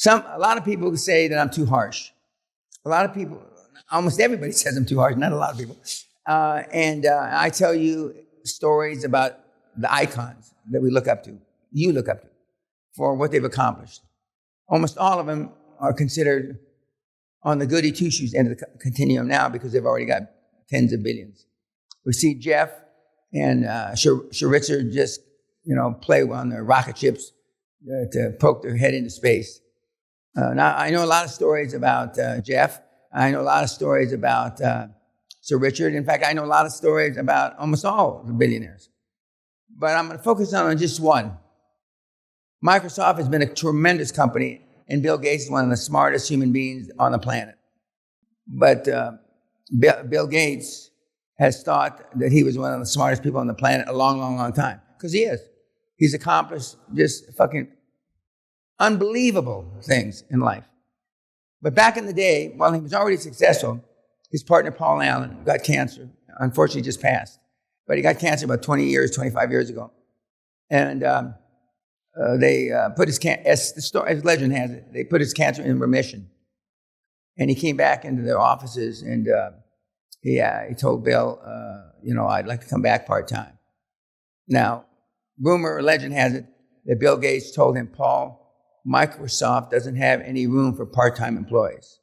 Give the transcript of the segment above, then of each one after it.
A lot of people say that I'm too harsh. A lot of people, almost everybody says I'm too harsh, not a lot of people. And I tell you stories about the icons that we look up to, you look up to, for what they've accomplished. Almost all of them are considered on the goody two-shoes end of the continuum now because they've already got tens of billions. We see Jeff and Richard just, play on their rocket ships to poke their head into space. Now, I know a lot of stories about Jeff. I know a lot of stories about Sir Richard. In fact, I know a lot of stories about almost all the billionaires. But I'm going to focus on just one. Microsoft has been a tremendous company, and Bill Gates is one of the smartest human beings on the planet. But Bill Gates has thought that he was one of the smartest people on the planet a long, long, long time. Because he is. He's accomplished just fucking unbelievable things in life. But back in the day, while he was already successful, his partner Paul Allen got cancer. Unfortunately, just passed. But he got cancer about 25 years ago. And they put his cancer, as legend has it, they put his cancer in remission. And he came back into their offices and he told Bill, I'd like to come back part-time. Now, rumor or legend has it that Bill Gates told him, Paul, Microsoft doesn't have any room for part-time employees.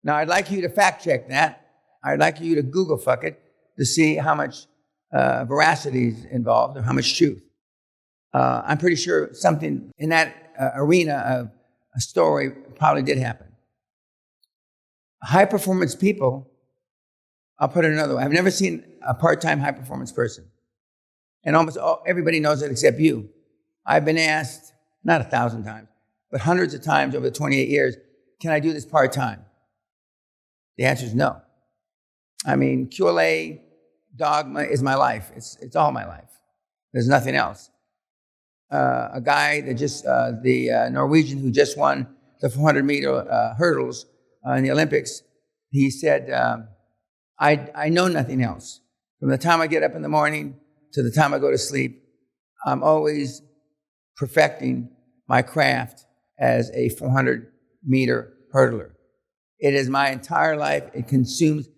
Now, I'd like you to fact-check that. I'd like you to Google fuck it to see how much veracity is involved or how much truth. I'm pretty sure something in that arena of a story probably did happen. High-performance people, I'll put it another way. I've never seen a part-time high-performance person. And almost everybody knows it except you. I've been asked, not 1,000 times, but hundreds of times over the 28 years, can I do this part-time? The answer is no. I mean, QLA dogma is my life. It's all my life. There's nothing else. A guy that the Norwegian who just won the 400-meter hurdles in the Olympics, he said, I know nothing else. From the time I get up in the morning to the time I go to sleep, I'm always perfecting my craft as a 400-meter hurdler. It is my entire life. It consumes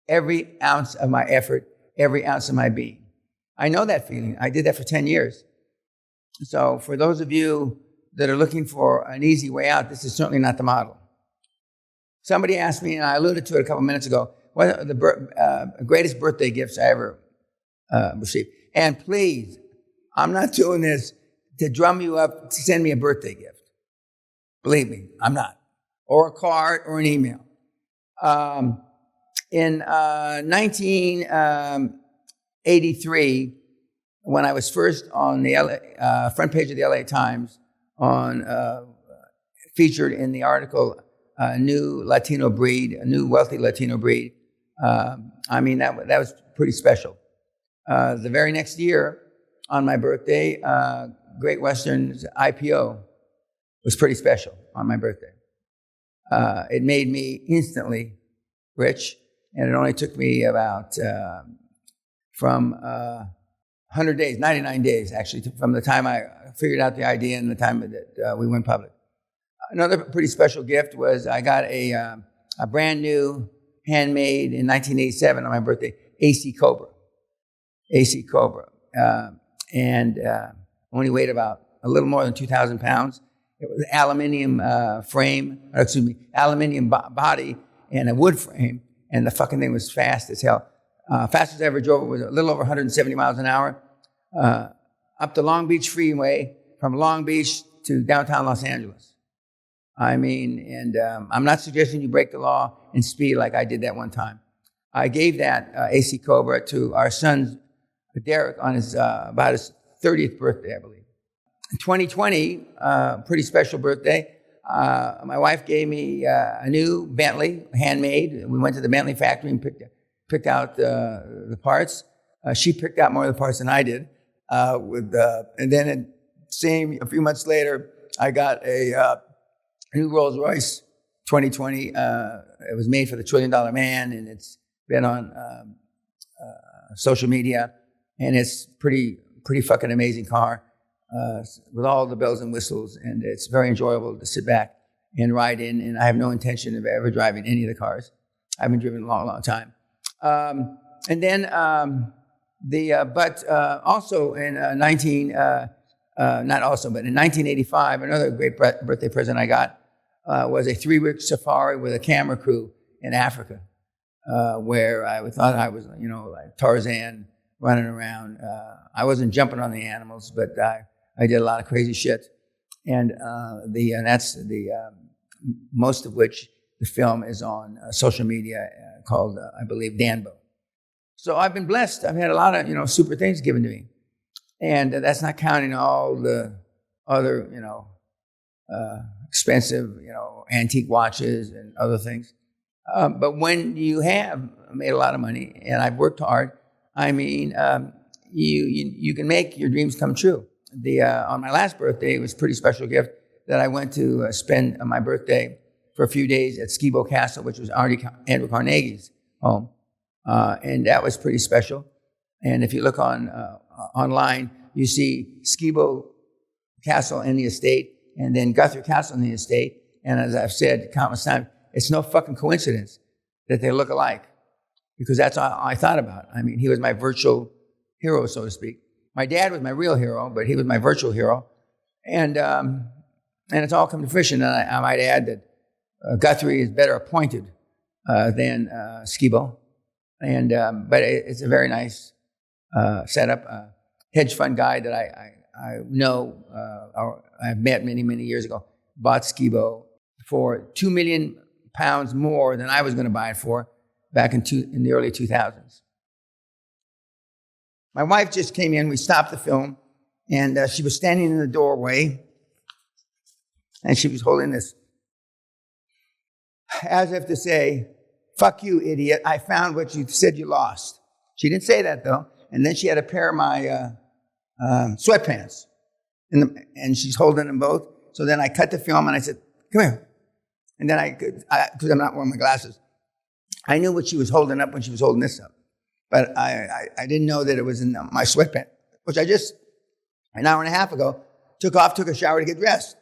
every ounce of my effort, every ounce of my being. I know that feeling. I did that for 10 years. So for those of you that are looking for an easy way out, this is certainly not the model. Somebody asked me, and I alluded to it a couple minutes ago, what are the greatest birthday gifts I ever received? And please, I'm not doing this to drum you up to send me a birthday gift. Believe me, I'm not. Or a card or an email. In 1983, when I was first on the front page of the LA Times, featured in the article, a new Latino breed, a new wealthy Latino breed. That was pretty special. The very next year, on my birthday, Great Western's IPO was pretty special on my birthday. It made me instantly rich, and it only took me about from 100 days, 99 days, actually, from the time I figured out the idea and the time that we went public. Another pretty special gift was I got a brand new, handmade in 1987 on my birthday, AC Cobra. And only weighed about a little more than 2,000 pounds. It was aluminium aluminium body and a wood frame, and the fucking thing was fast as hell. Fastest I ever drove it was a little over 170 miles an hour, up the Long Beach Freeway, from Long Beach to downtown Los Angeles. I'm not suggesting you break the law and speed like I did that one time. I gave that AC Cobra to our son, Derek, on about his 30th birthday, I believe. In 2020, pretty special birthday, my wife gave me a new Bentley, handmade. We went to the Bentley factory and picked out the parts. She picked out more of the parts than I did. And then a few months later, I got a new Rolls Royce 2020. It was made for the $1 Trillion Man, and it's been on social media, and it's pretty fucking amazing car with all the bells and whistles, and it's very enjoyable to sit back and ride in, and I have no intention of ever driving any of the cars. I haven't driven in a long, long time. And then, also in in 1985, another great birthday present I got was a 3-week safari with a camera crew in Africa, where I thought I was, like Tarzan running around. I wasn't jumping on the animals, but I did a lot of crazy shit, and that's most of which the film is on social media called, I believe, Danbo. So I've been blessed. I've had a lot of super things given to me, and that's not counting all the other expensive antique watches and other things. But when you have made a lot of money and I've worked hard, I mean, you can make your dreams come true. On my last birthday, it was a pretty special gift that I went to spend my birthday for a few days at Skibo Castle, which was Andrew Carnegie's home. And that was pretty special. And if you look online, you see Skibo Castle in the estate and then Guthrie Castle in the estate. And as I've said countless times, it's no fucking coincidence that they look alike, because that's all I thought about. I mean, he was my virtual hero, so to speak. My dad was my real hero, but he was my virtual hero. And it's all come to fruition. And I might add that Guthrie is better appointed than Skibo. And but it's a very nice setup. Hedge fund guy that I know, I've met many, many years ago, bought Skibo for £2 million more than I was going to buy it for back in the early 2000s. My wife just came in. We stopped the film, and she was standing in the doorway, and she was holding this as if to say, "Fuck you, idiot. I found what you said you lost." She didn't say that, though. And then she had a pair of my sweatpants, and she's holding them both. So then I cut the film, and I said, "Come here." And then because I'm not wearing my glasses, I knew what she was holding up when she was holding this up. But I didn't know that it was in my sweatpants, which I just, an hour and a half ago, took a shower to get dressed.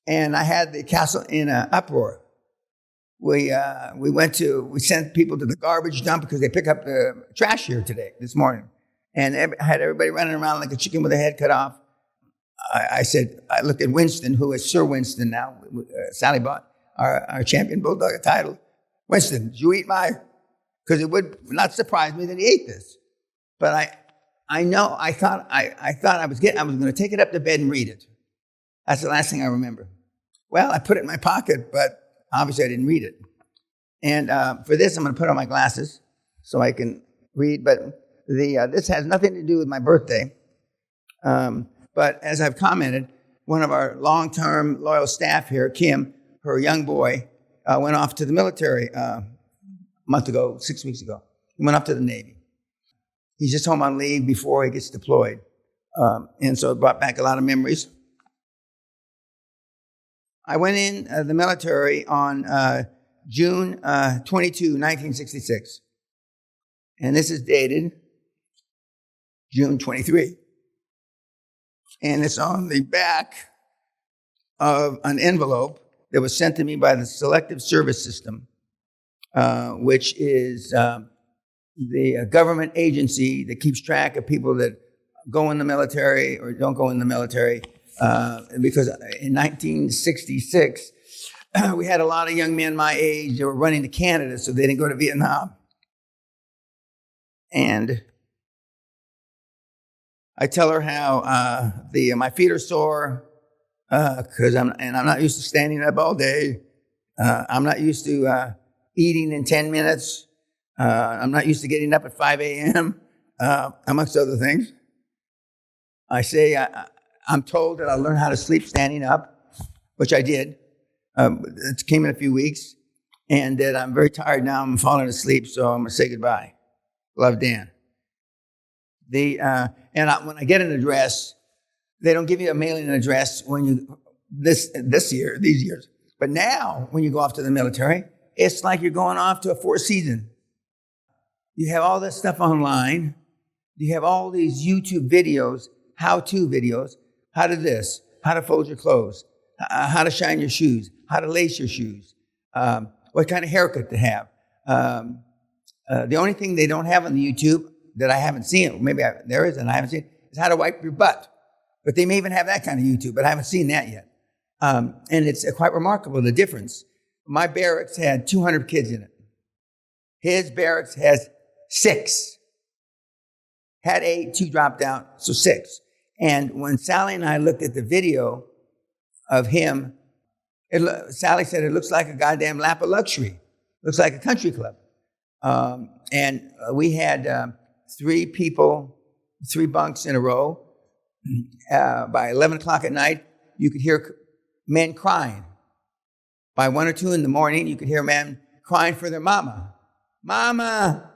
And I had the castle in an uproar. We sent people to the garbage dump because they pick up the trash here this morning. And I had everybody running around like a chicken with a head cut off. I looked at Winston, who is Sir Winston now. Sally bought our champion bulldog a title. Winston, did you eat because it would not surprise me that he ate this. But I thought I was going to take it up to bed and read it. That's the last thing I remember. Well, I put it in my pocket, but obviously I didn't read it. And for this, I'm going to put on my glasses so I can read. But this has nothing to do with my birthday. But as I've commented, one of our long-term loyal staff here, Kim, her young boy, went off to the military a month ago, 6 weeks ago. He went off to the Navy. He's just home on leave before he gets deployed. And so it brought back a lot of memories. I went in the military on June 22, 1966. And this is dated June 23. And it's on the back of an envelope that was sent to me by the Selective Service System, which is the government agency that keeps track of people that go in the military or don't go in the military. Because in 1966, we had a lot of young men my age that were running to Canada, so they didn't go to Vietnam. And I tell her how my feet are sore because I'm not used to standing up all day. I'm not used to eating in 10 minutes. I'm not used to getting up at 5 a.m., amongst other things. I say I'm told that I'll learn how to sleep standing up, which I did. It came in a few weeks, and that I'm very tired now. I'm falling asleep, so I'm going to say goodbye. Love, Dan. When I get an address, they don't give you a mailing address these years. But now, when you go off to the military, it's like you're going off to a Four Seasons. You have all this stuff online. You have all these YouTube videos, how-to videos, how to this, how to fold your clothes, how to shine your shoes, how to lace your shoes, what kind of haircut to have. The only thing they don't have on the YouTube that I haven't seen, maybe there is and I haven't seen, is how to wipe your butt. But they may even have that kind of YouTube, but I haven't seen that yet. And it's quite remarkable, the difference. My barracks had 200 kids in it. His barracks has 6. Had 8, 2 dropped out, so 6. And when Sally and I looked at the video of him, Sally said it looks like a goddamn lap of luxury. Looks like a country club. And we had 3 people, 3 bunks in a row. By 11 o'clock at night, you could hear men crying. By 1 or 2 in the morning, you could hear men crying for their mama. Mama!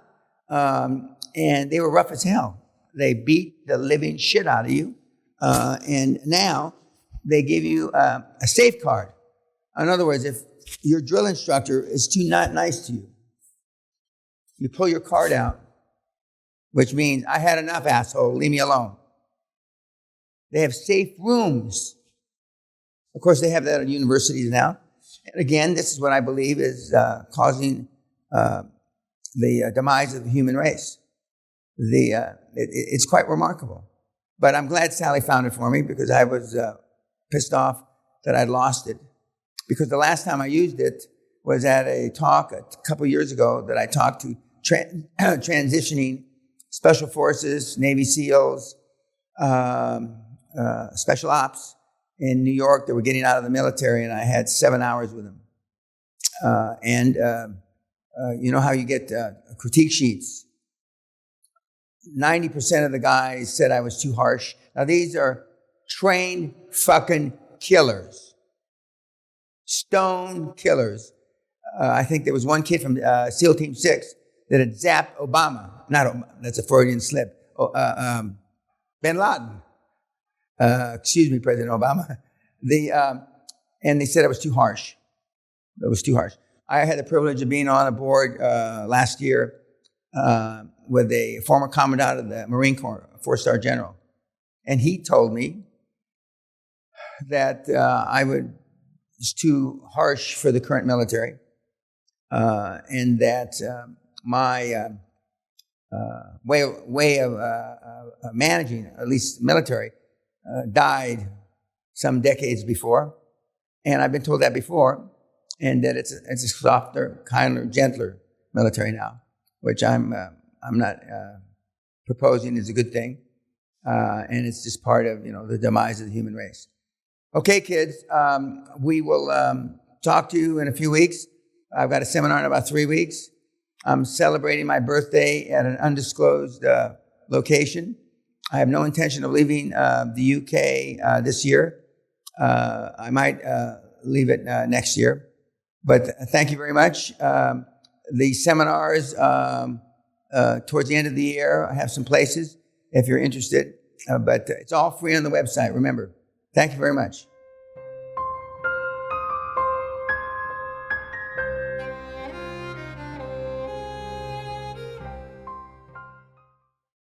And they were rough as hell. They beat the living shit out of you. And now they give you a safeguard. In other words, if your drill instructor is too not nice to you, you pull your card out, which means, I had enough, asshole, leave me alone. They have safe rooms. Of course, they have that at universities now. And again, this is what I believe is causing the demise of the human race. It's quite remarkable. But I'm glad Sally found it for me because I was pissed off that I'd lost it. Because the last time I used it was at a talk a couple years ago that I talked to transitioning Special Forces, Navy SEALs, Special Ops in New York that were getting out of the military, and I had 7 hours with them. You know how you get critique sheets? 90% of the guys said I was too harsh. Now, these are trained fucking killers. Stone killers. I think there was one kid from SEAL Team 6 that had zapped Obama. Not Obama, that's a Freudian slip. Bin Laden. Excuse me, President Obama. And they said it was too harsh. It was too harsh. I had the privilege of being on a board last year with a former commandant of the Marine Corps, a 4-star general. And he told me that I was too harsh for the current military and that my way of managing, at least military, died some decades before. And I've been told that before, and that it's a softer, kinder, gentler military now, which I'm not proposing is a good thing. And it's just part of, the demise of the human race. Okay, kids, we will talk to you in a few weeks. I've got a seminar in about 3 weeks. I'm celebrating my birthday at an undisclosed location. I have no intention of leaving the UK this year. I might leave it next year. But thank you very much. The seminars towards the end of the year, I have some places if you're interested. But it's all free on the website, remember. Thank you very much.